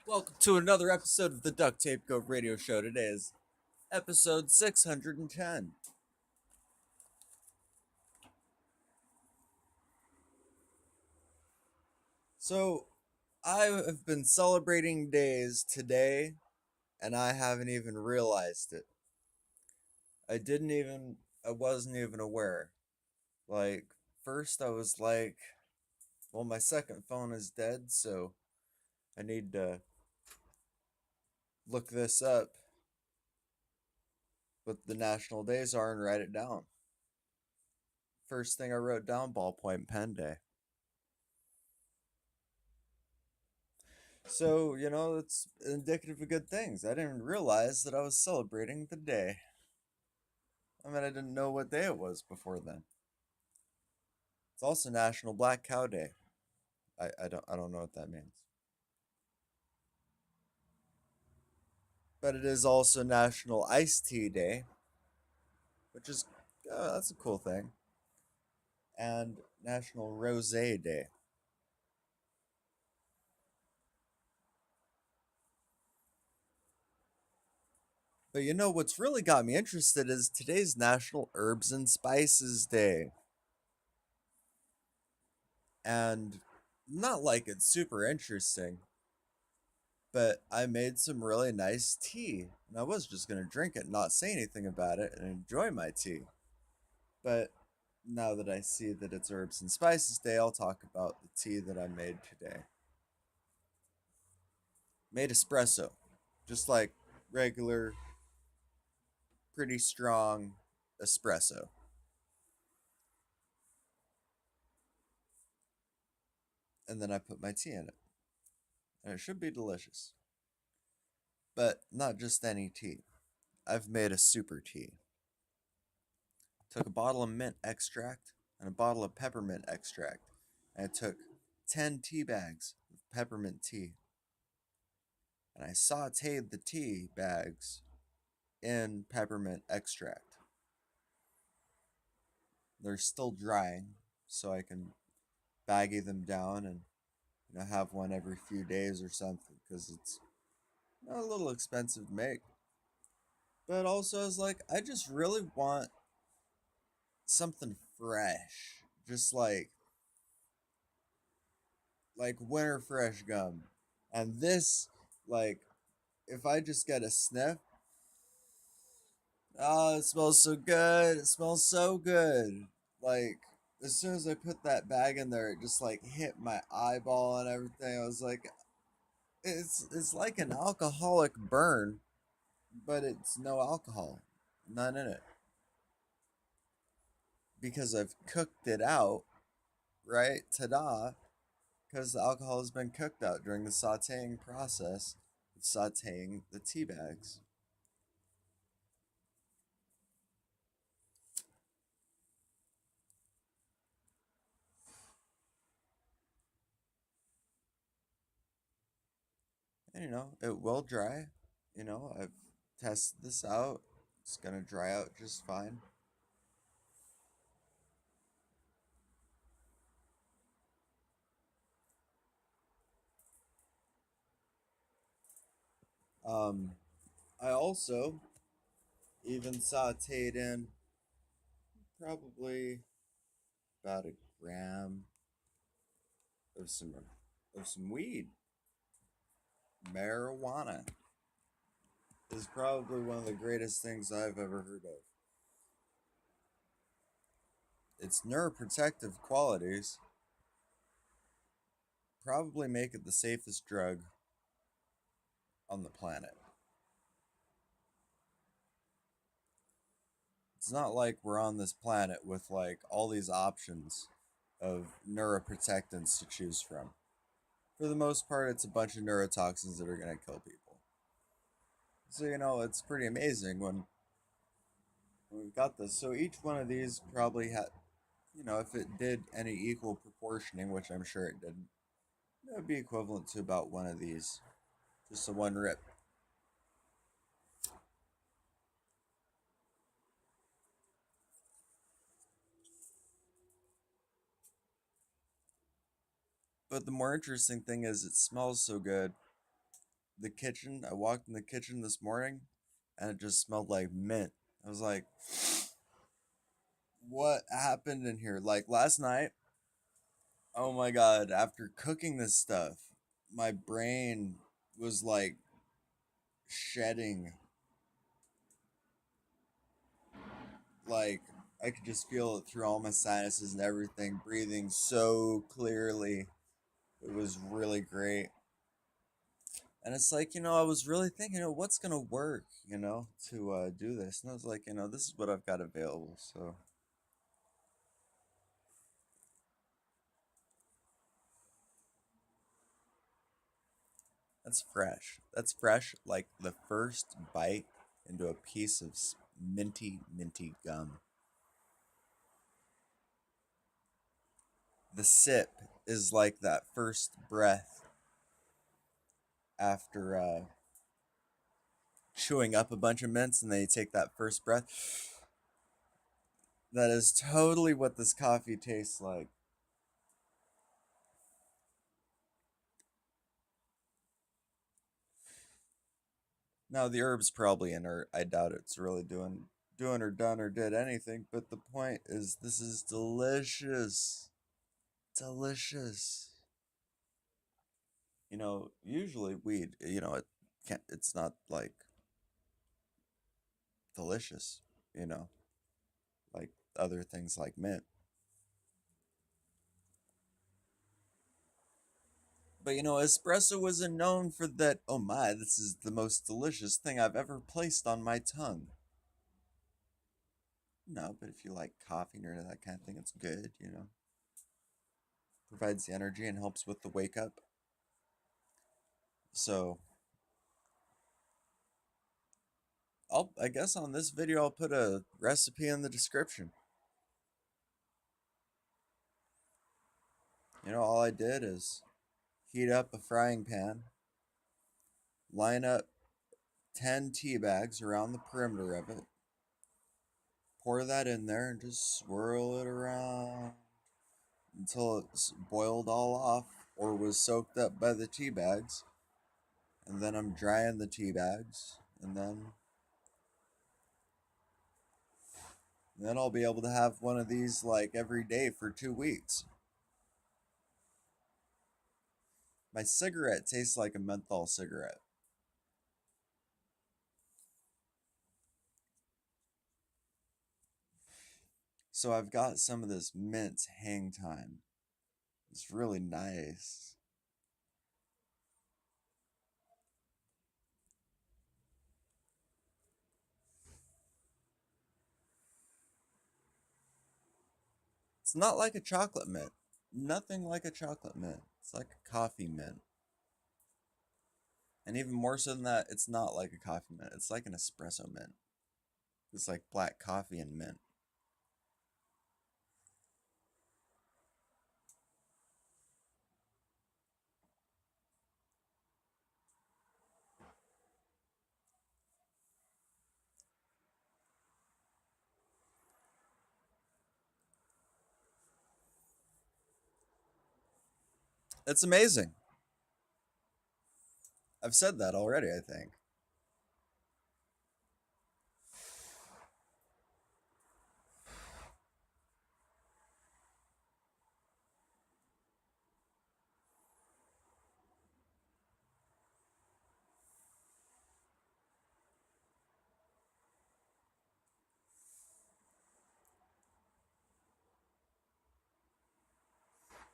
Welcome to another episode of the Duct Tape Go Radio Show. Today is episode 610. So, I have been celebrating days today, and I haven't even realized it. I wasn't even aware. Like, first I was like, well, my second phone is dead, so I need to look this up, what the national days are, and write it down. First thing I wrote down, ballpoint pen day. So, it's indicative of good things. I didn't realize that I was celebrating the day. I mean, I didn't know what day it was before then. It's also National Black Cow Day. I don't know what that means. But it is also National Iced Tea Day, which is that's a cool thing. And National Rosé Day. But what's really got me interested is today's National Herbs and Spices Day. And not like it's super interesting, but I made some really nice tea. And I was just going to drink it, not say anything about it, and enjoy my tea. But now that I see that it's Herbs and Spices Day, I'll talk about the tea that I made today. Made espresso, just like regular, pretty strong espresso. And then I put my tea in it. And it should be delicious. But not just any tea. I've made a super tea. Took a bottle of mint extract and a bottle of peppermint extract. And I took 10 tea bags of peppermint tea. And I sauteed the tea bags in peppermint extract. They're still drying, so I can baggy them down and have one every few days or something, because it's a little expensive to make. But also, I was like, I just really want something fresh, just like winter fresh gum. And this, like, if I just get a sniff, oh, it smells so good. It smells so good. Like, as soon as I put that bag in there, it just like hit my eyeball and everything. I was like, it's like an alcoholic burn, but it's no alcohol, none in it, because I've cooked it out, right? Ta-da! Because the alcohol has been cooked out during the sautéing process of sautéing the tea bags. And it will dry. I've tested this out. It's gonna dry out just fine. Um, I also even sauteed in probably about a gram of some weed. Marijuana is probably one of the greatest things I've ever heard of. Its neuroprotective qualities probably make it the safest drug on the planet. It's not like we're on this planet with like all these options of neuroprotectants to choose from. For the most part, it's a bunch of neurotoxins that are going to kill people. So, it's pretty amazing when we've got this. So, each one of these probably had, if it did any equal proportioning, which I'm sure it didn't, it would be equivalent to about one of these. Just a one rip. But the more interesting thing is it smells so good. the kitchen. I walked in the kitchen this morning and it just smelled like mint. I was like, what happened in here? Like last night, oh my god, after cooking this stuff, my brain was like shedding. Like I could just feel it through all my sinuses and everything, breathing so clearly. It was really great. And it's like, I was really thinking, what's going to work, to do this. And I was like, this is what I've got available. So that's fresh. That's fresh, like the first bite into a piece of minty, minty gum. The sip is like that first breath after chewing up a bunch of mints and then you take that first breath. That is totally what this coffee tastes like. Now the herb's probably inert. I doubt it's really doing or done or did anything, but the point is this is delicious. Delicious. Usually weed, it's not like delicious, you know, like other things like mint. But espresso wasn't known for that, oh my, this is the most delicious thing I've ever placed on my tongue. No, but if you like coffee or that kind of thing, it's good. Provides the energy and helps with the wake up. So I guess on this video I'll put a recipe in the description. All I did is heat up a frying pan, line up 10 tea bags around the perimeter of it, pour that in there and just swirl it around until it's boiled all off or was soaked up by the tea bags. And then I'm drying the tea bags and then I'll be able to have one of these like every day for 2 weeks. My cigarette tastes like a menthol cigarette. So I've got some of this mint hang time. It's really nice. It's not like a chocolate mint. Nothing like a chocolate mint. It's like a coffee mint. And even more so than that, it's not like a coffee mint. It's like an espresso mint. It's like black coffee and mint. It's amazing. I've said that already, I think.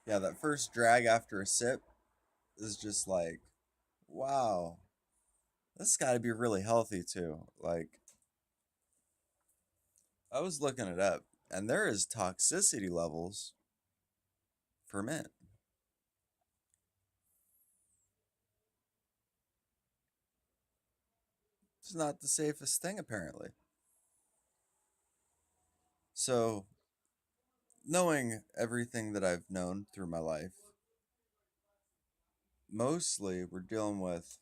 Yeah, that first drag after a sip is just like, wow, this got to be really healthy too. Like, I was looking it up, and there is toxicity levels for mint. It's not the safest thing, apparently. So, knowing everything that I've known through my life, mostly we're dealing with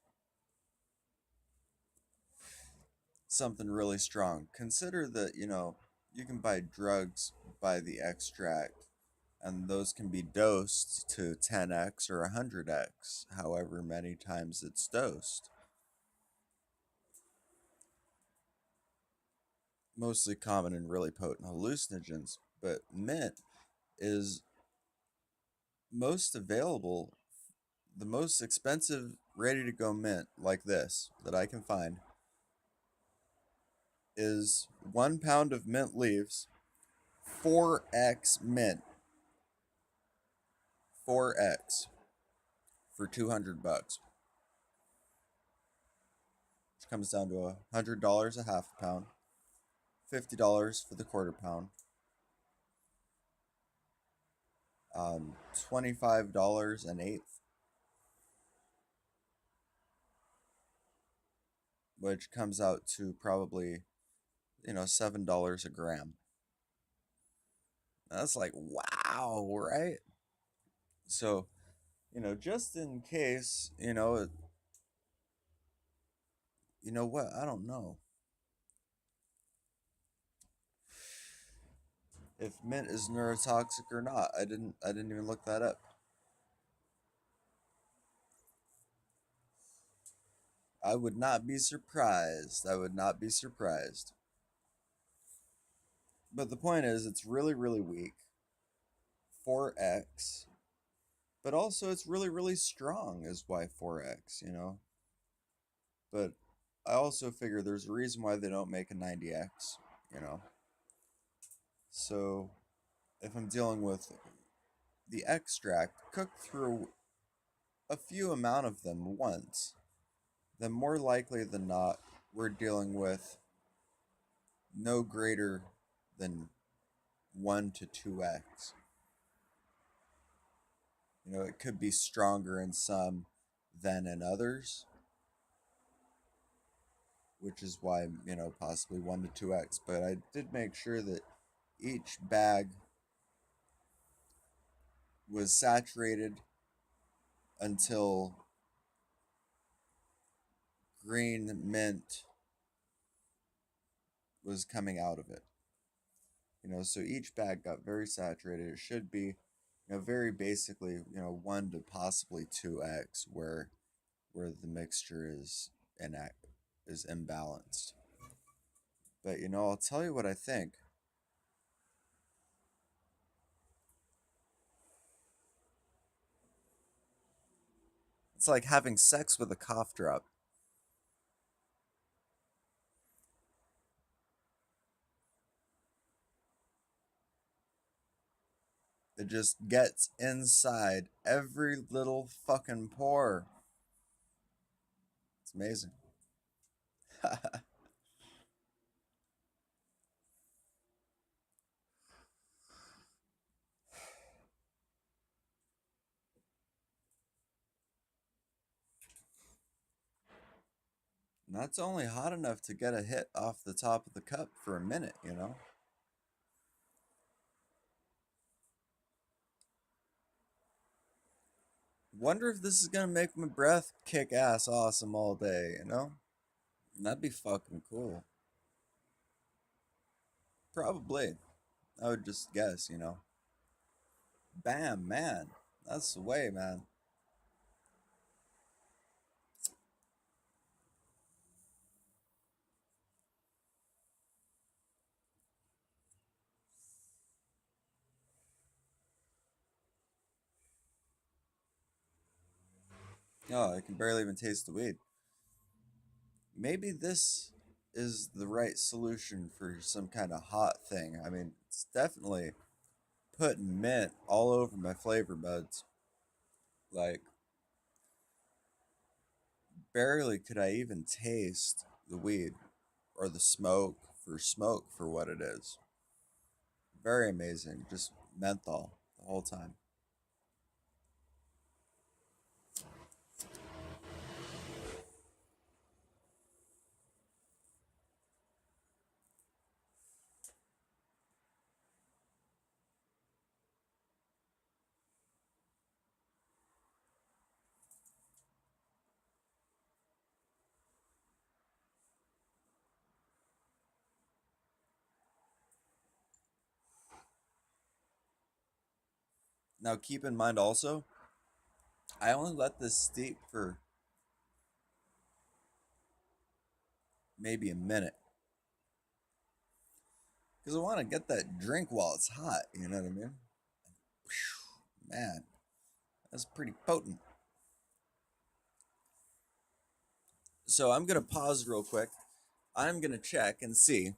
something really strong. Consider that, you can buy drugs by the extract and those can be dosed to 10x or 100x, however many times it's dosed. Mostly common and really potent hallucinogens, but mint is most available. The most expensive ready to go mint like this that I can find is 1 pound of mint leaves, 4x mint, 4x for $200, which comes down to $100 a half a pound, $50 for the quarter pound, $25 an eighth, which comes out to probably, $7 a gram. That's like, wow, right? So, just in case, you know what? I don't know if mint is neurotoxic or not. I didn't even look that up. I would not be surprised. I would not be surprised. But the point is, it's really, really weak. 4x. But also, it's really, really strong, is why 4x. But I also figure there's a reason why they don't make a 90x, you know? So if I'm dealing with the extract cooked through a few amount of them once, then more likely than not, we're dealing with no greater than 1 to 2x. It could be stronger in some than in others, which is why, possibly 1 to 2x. But I did make sure that each bag was saturated until green mint was coming out of it. So each bag got very saturated. It should be, very basically, 1 to possibly 2x where the mixture is imbalanced. But I'll tell you what I think. It's like having sex with a cough drop. It just gets inside every little fucking pore. It's amazing. And that's only hot enough to get a hit off the top of the cup for a minute. Wonder if this is gonna make my breath kick ass awesome all day? That'd be fucking cool. Probably. I would just guess. Bam, man. That's the way, man. Oh, I can barely even taste the weed. Maybe this is the right solution for some kind of hot thing. I mean, it's definitely putting mint all over my flavor buds. Like, barely could I even taste the weed or the smoke for what it is. Very amazing. Just menthol the whole time. Now, keep in mind also, I only let this steep for maybe a minute because I want to get that drink while it's hot. You know what I mean? Man, that's pretty potent. So I'm gonna pause real quick. I'm gonna check and see,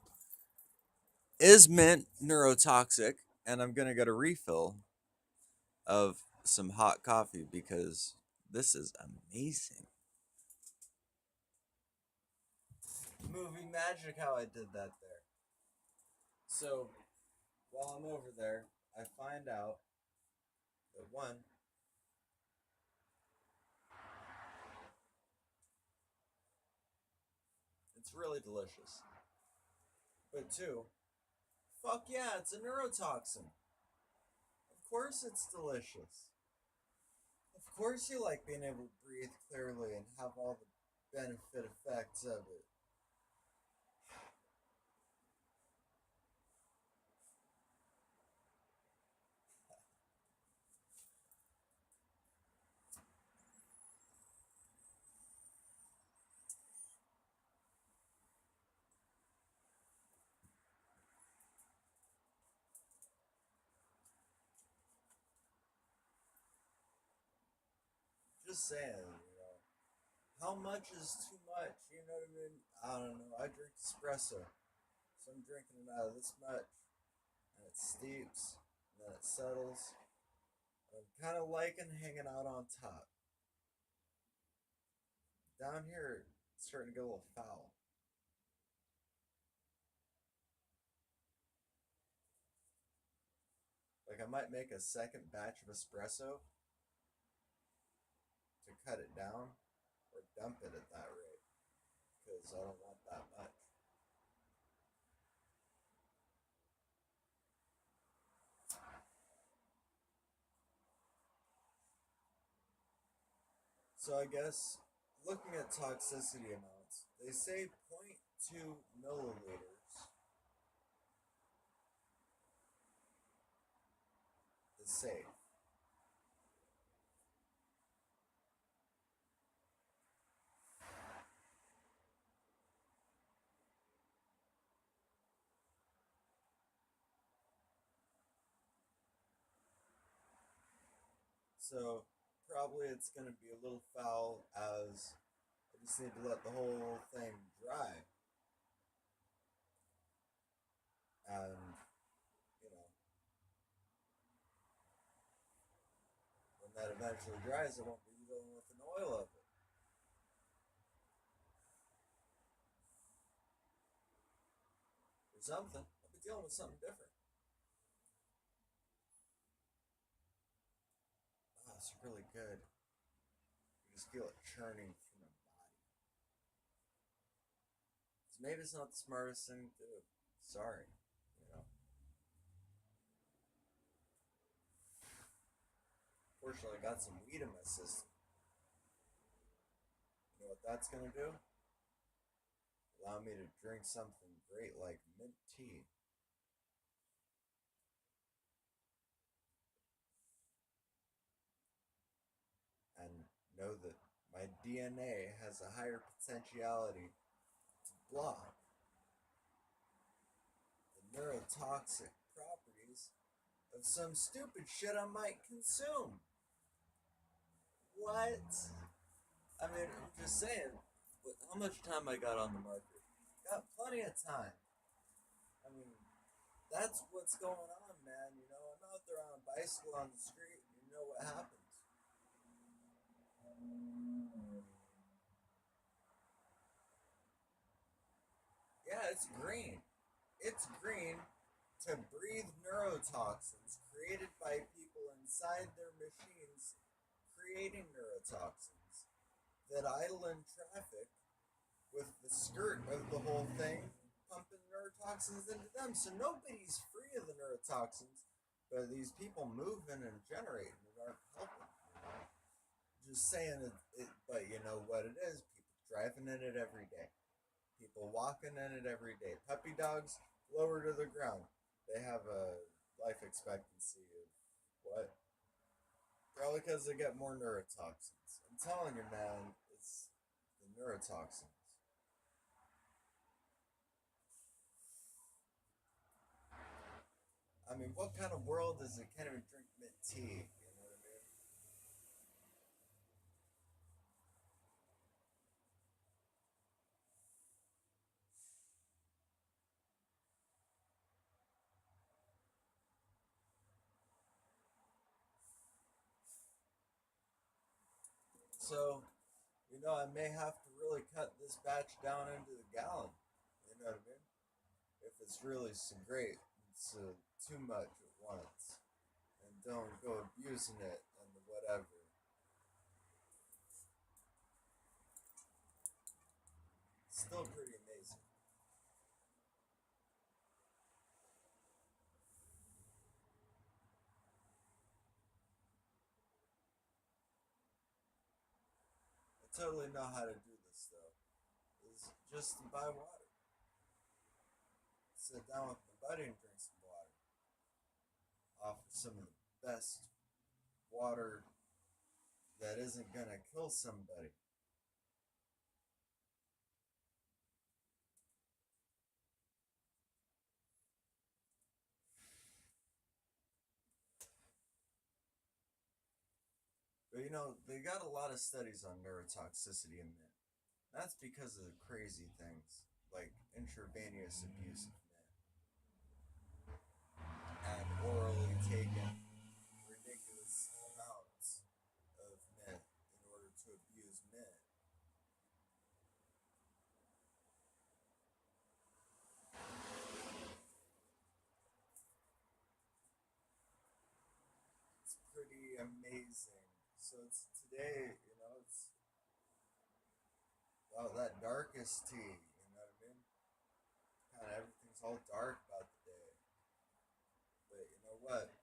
is mint neurotoxic, and I'm gonna get a refill of some hot coffee because this is amazing. Movie magic how I did that there. So while I'm over there, I find out that one, it's really delicious. But two, fuck yeah, it's a neurotoxin. Of course it's delicious. Of course you like being able to breathe clearly and have all the benefit effects of it. Just saying, how much is too much? You know what I mean? I don't know. I drink espresso, so I'm drinking it out of this much, and it steeps, and then it settles. I'm kind of liking hanging out on top. Down here, it's starting to get a little foul. Like I might make a second batch of espresso to cut it down, or dump it at that rate because I don't want that much. So I guess looking at toxicity amounts, they say zero point 0.2 milliliters is safe. So probably it's going to be a little foul as I just need to let the whole thing dry. And, you know, when that eventually dries, I won't be dealing with an oil of it or something. I'll be dealing with something different. Oh, it's really good. You just feel it churning through my body. So maybe it's not the smartest thing to do. Sorry. You know, fortunately, I got some weed in my system. You know what that's going to do? Allow me to drink something great like mint tea. And know that my DNA has a higher potentiality to block the neurotoxic properties of some stupid shit I might consume. What? I mean, I'm just saying, how much time I got on the market? Got plenty of time. I mean, that's what's going on, man. You know, I'm out there on a bicycle on the street, and you know what happens. Yeah, it's green. It's green to breathe neurotoxins created by people inside their machines creating neurotoxins that idle in traffic with the skirt of the whole thing pumping neurotoxins into them. So nobody's free of the neurotoxins, but these people moving and generating it aren't helping. You know? Just saying it, but you know what it is? People driving in it every day. People walking in it every day. Puppy dogs lower to the ground. They have a life expectancy of what? Probably because they get more neurotoxins. I'm telling you, man, it's the neurotoxins. I mean, what kind of world is it can't even drink mint tea? You know what I mean? So, I may have to really cut this batch down into the gallon. You know what I mean? If it's really so great, it's too much at once. And don't go abusing it and whatever. Still pretty amazing. I totally know how to do this though. Is just to buy water. Sit down with my buddy and drink some water. Offer some of the best water that isn't gonna kill somebody. But they got a lot of studies on neurotoxicity in men. That's because of the crazy things like intravenous abuse of men and orally taken ridiculous amounts of men in order to abuse men. It's pretty amazing. So it's today, wow, that darkest tea, you know what I mean? Kind of everything's all dark about the day. But you know what?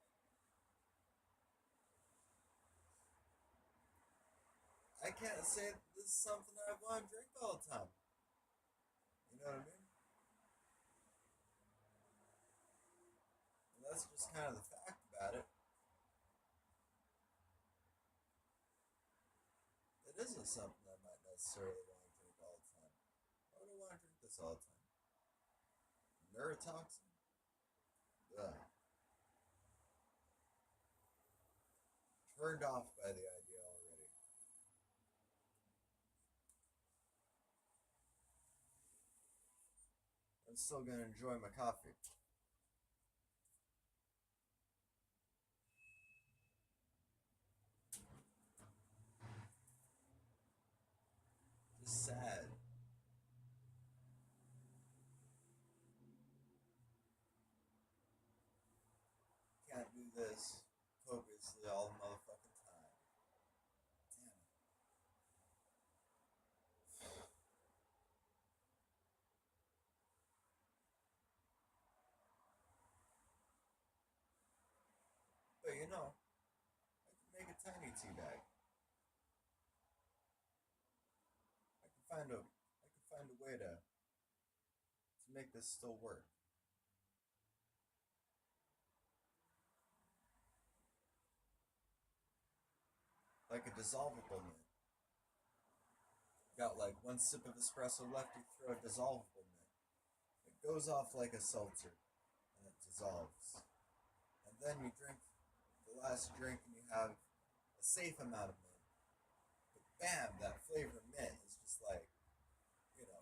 I can't say that this is something that I want to drink all the time. You know what I mean? And that's just kind of the fact about it. It isn't something I might necessarily want to drink all the time. Why would I want to drink this all the time? Neurotoxin? Ugh. Turned off by the idea already. I'm still gonna enjoy my coffee. Just sad. Can't do this copiously all the motherfucking time. Damn it. But I can make a tiny tea bag. I can find a way to make this still work. Like a dissolvable mint. Got like one sip of espresso left, you throw a dissolvable mint. It goes off like a seltzer and it dissolves. And then you drink the last drink and you have a safe amount of mint. But bam, that flavor of mint is just like, you know,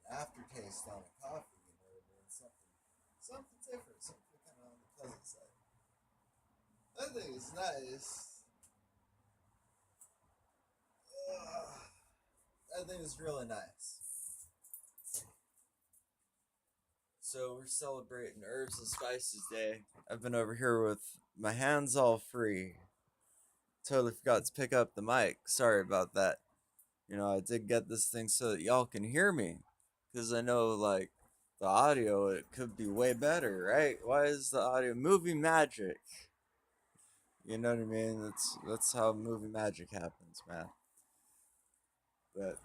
an aftertaste on a coffee, you know what I mean? Something different, something kind of on the pleasant side. I think it's nice. I think it's really nice. So we're celebrating Herbs and Spices Day. I've been over here with my hands all free. Totally forgot to pick up the mic. Sorry about that. I did get this thing so that y'all can hear me. Because I know, like, the audio, it could be way better, right? Why is the audio movie magic? You know what I mean? That's how movie magic happens, man. But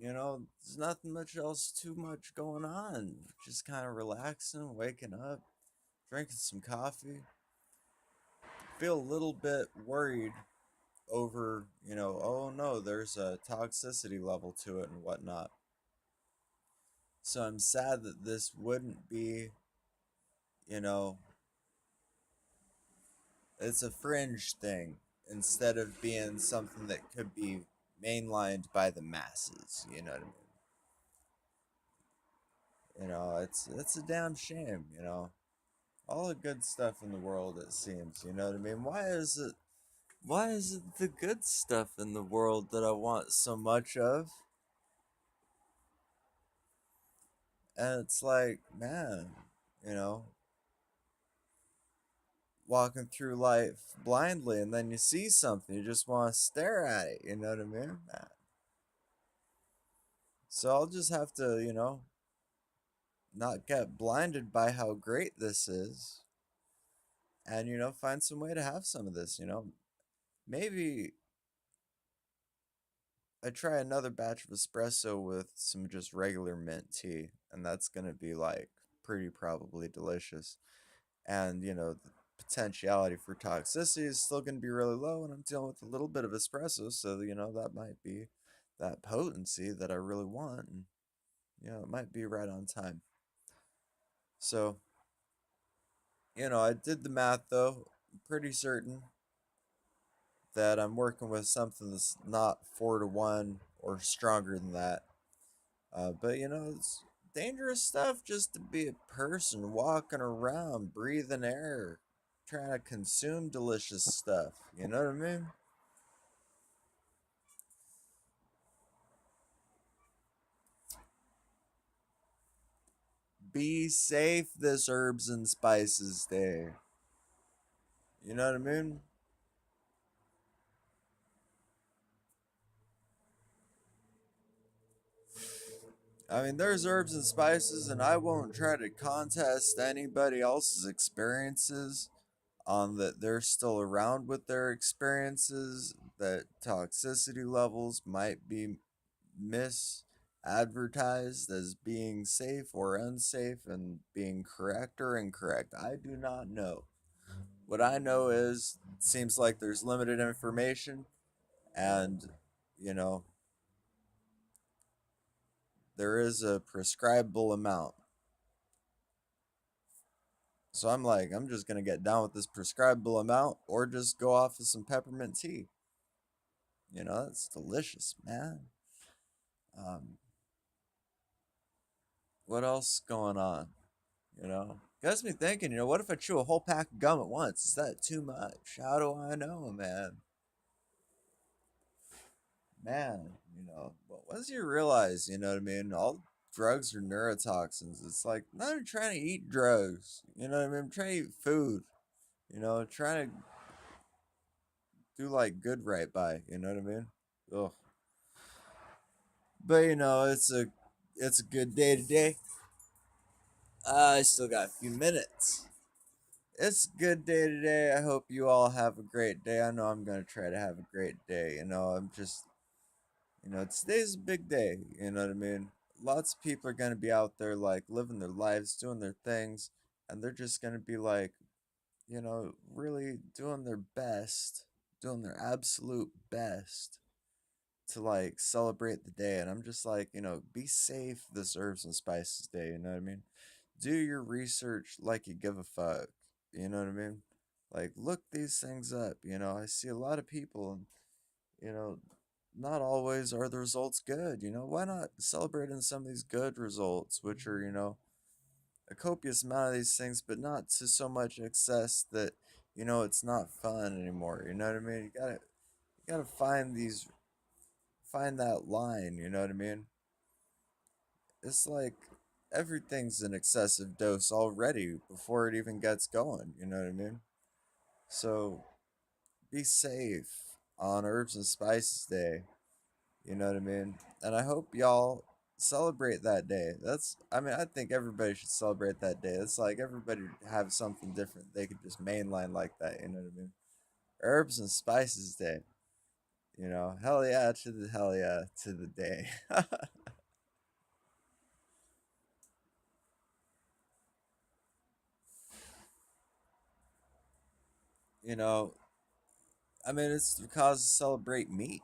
there's nothing much else too much going on. Just kind of relaxing, waking up, drinking some coffee. feel a little bit worried over, oh no, there's a toxicity level to it and whatnot. So I'm sad that this wouldn't be, you know, it's a fringe thing instead of being something that could be mainlined by the masses. You know what I mean? It's a damn shame. All the good stuff in the world. It seems. You know what I mean? Why is it the good stuff in the world that I want so much of? And it's like, man, you know, walking through life blindly, and then you see something, you just want to stare at it. You know what I mean? So I'll just have to, not get blinded by how great this is, and find some way to have some of this. Maybe I try another batch of espresso with some just regular mint tea, and that's gonna be like pretty probably delicious. And the potentiality for toxicity is still gonna be really low, and I'm dealing with a little bit of espresso, so that might be that potency that I really want, and it might be right on time. So I did the math though. I'm pretty certain that I'm working with something that's not 4 to 1 or stronger than that. But it's dangerous stuff just to be a person walking around, breathing air, trying to consume delicious stuff. You know what I mean? Be safe this herbs and spices day. You know what I mean? I mean, there's herbs and spices, and I won't try to contest anybody else's experiences on that they're still around with their experiences, that toxicity levels might be misadvertised as being safe or unsafe and being correct or incorrect. I do not know. What I know is it seems like there's limited information, and you know there is a prescribable amount. So I'm just gonna get down with this prescribable amount, or just go off of some peppermint tea. That's delicious, man. Um, what else going on? Gets me thinking. What if I chew a whole pack of gum at once? Is that too much? How do I know, man? Man, but once you realize, you know what I mean, all drugs are neurotoxins. It's like not even trying to eat drugs. You know what I mean? I'm trying to eat food. Trying to do like good right by. You know what I mean? Ugh. But it's a good day today. I still got a few minutes. It's a good day today. I hope you all have a great day. I know I'm gonna try to have a great day. I'm just, today's a big day. You know what I mean? Lots of people are gonna be out there like living their lives, doing their things, and they're just gonna be like, really doing their best, doing their absolute best to like celebrate the day. And I'm just like, be safe this herbs and spices day. You know what I mean? Do your research like you give a fuck. You know what I mean? Like, look these things up. I see a lot of people, and, you know, not always are the results good. Why not celebrate in some of these good results, which are, a copious amount of these things, but not to so much excess that, it's not fun anymore. You know what I mean? You gotta find that line. You know what I mean? It's like everything's an excessive dose already before it even gets going. You know what I mean? So be safe on Herbs and Spices Day. You know what I mean? And I hope y'all celebrate that day. I mean, I think everybody should celebrate that day. It's like everybody have something different they could just mainline like that. You know what I mean? Herbs and Spices Day. Hell yeah to the hell yeah to the day. You know, I mean, it's the cause to celebrate meat.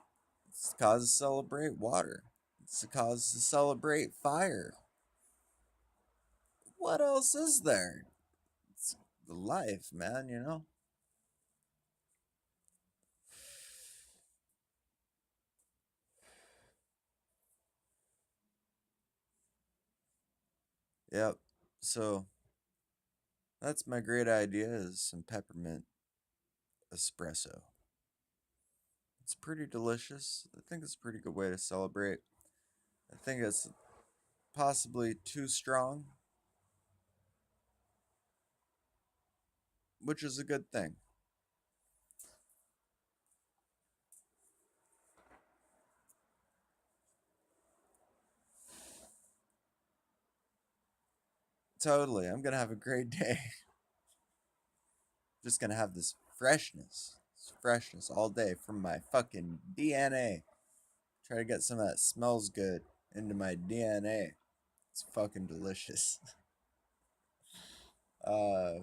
It's the cause to celebrate water. It's the cause to celebrate fire. What else is there? It's the life, man, you know? Yep. So that's my great idea is some peppermint espresso. It's pretty delicious. I think it's a pretty good way to celebrate. I think it's possibly too strong, which is a good thing. Totally. I'm going to have a great day. Just going to have this freshness all day from my fucking DNA. Try to get some of that smells good into my DNA. It's fucking delicious. Uh,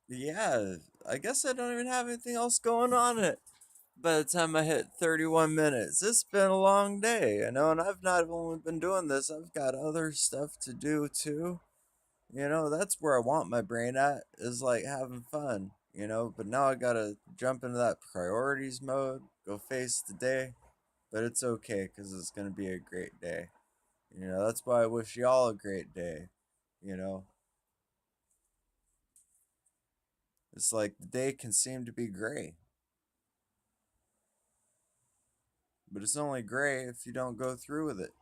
yeah, I guess I don't even have anything else going on it by the time I hit 31 minutes. It's been a long day, you know, and I've not only been doing this, I've got other stuff to do too. You know, that's where I want my brain at, is like having fun, you know, but now I gotta jump into that priorities mode, go face the day, but it's okay because it's gonna be a great day. You know, that's why I wish y'all a great day, you know. It's like the day can seem to be gray, but it's only gray if you don't go through with it.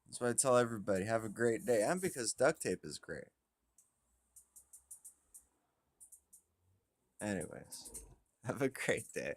That's why I tell everybody, have a great day. And because duct tape is great. Anyways, have a great day.